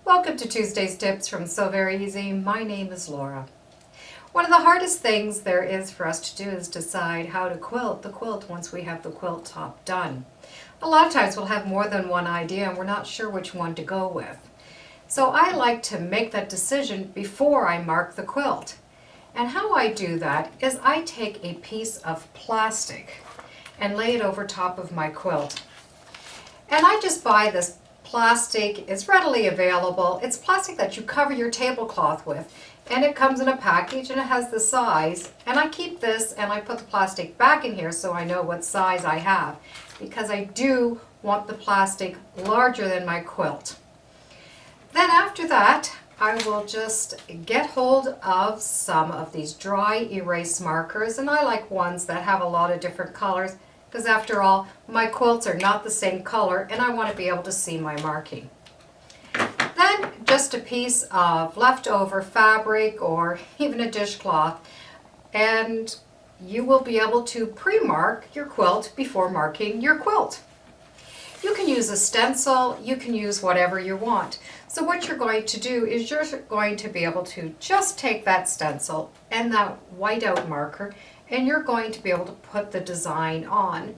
Welcome to Tuesday's Tips from Sew Very Easy. My name is Laura. One of the hardest things there is for us to do is decide how to quilt the quilt once we have the quilt top done. A lot of times we'll have more than one idea and we're not sure which one to go with. So I like to make that decision before I mark the quilt. And how I do that is I take a piece of plastic and lay it over top of my quilt. And I just buy this plastic. It's readily available. It's plastic that you cover your tablecloth with, and it comes in a package and it has the size. And I keep this and I put the plastic back in here so I know what size I have, because I do want the plastic larger than my quilt. Then after that, I will just get hold of some of these dry erase markers, and I like ones that have a lot of different colors, because after all, my quilts are not the same color and I want to be able to see my marking. Then just a piece of leftover fabric or even a dishcloth, and you will be able to pre-mark your quilt before marking your quilt. You can use a stencil, you can use whatever you want. So what you're going to do is you're going to be able to just take that stencil and that whiteout marker, and you're going to be able to put the design on.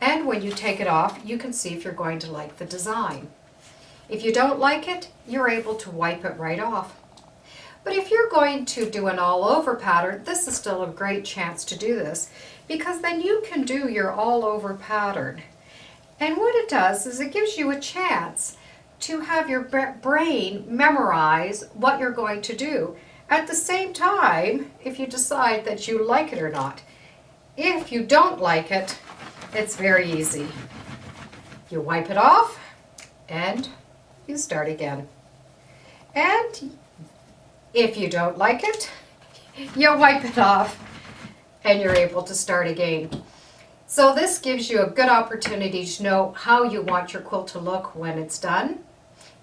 And when you take it off, you can see if you're going to like the design. If you don't like it, you're able to wipe it right off. But if you're going to do an all-over pattern, this is still a great chance to do this, because then you can do your all-over pattern. And what it does is it gives you a chance to have your brain memorize what you're going to do. At the same time, if you decide that you like it or not. If you don't like it, it's very easy. You wipe it off and you start again. And if you don't like it, you wipe it off and you're able to start again. So this gives you a good opportunity to know how you want your quilt to look when it's done.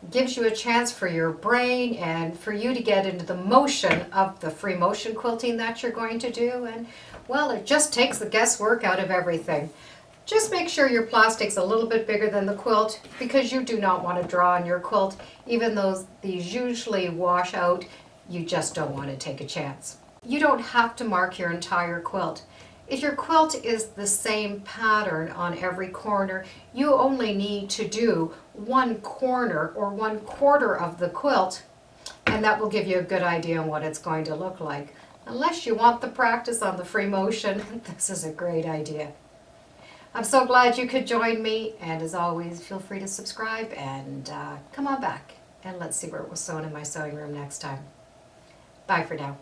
It gives you a chance for your brain and for you to get into the motion of the free motion quilting that you're going to do. And well, it just takes the guesswork out of everything. Just make sure your plastic's a little bit bigger than the quilt, because you do not want to draw on your quilt. Even though these usually wash out, you just don't want to take a chance. You don't have to mark your entire quilt. If your quilt is the same pattern on every corner, you only need to do one corner or 1/4 of the quilt, and that will give you a good idea on what it's going to look like. Unless you want the practice on the free motion, this is a great idea. I'm so glad you could join me, and as always, feel free to subscribe and come on back and let's see where it was sewn in my sewing room next time. Bye for now.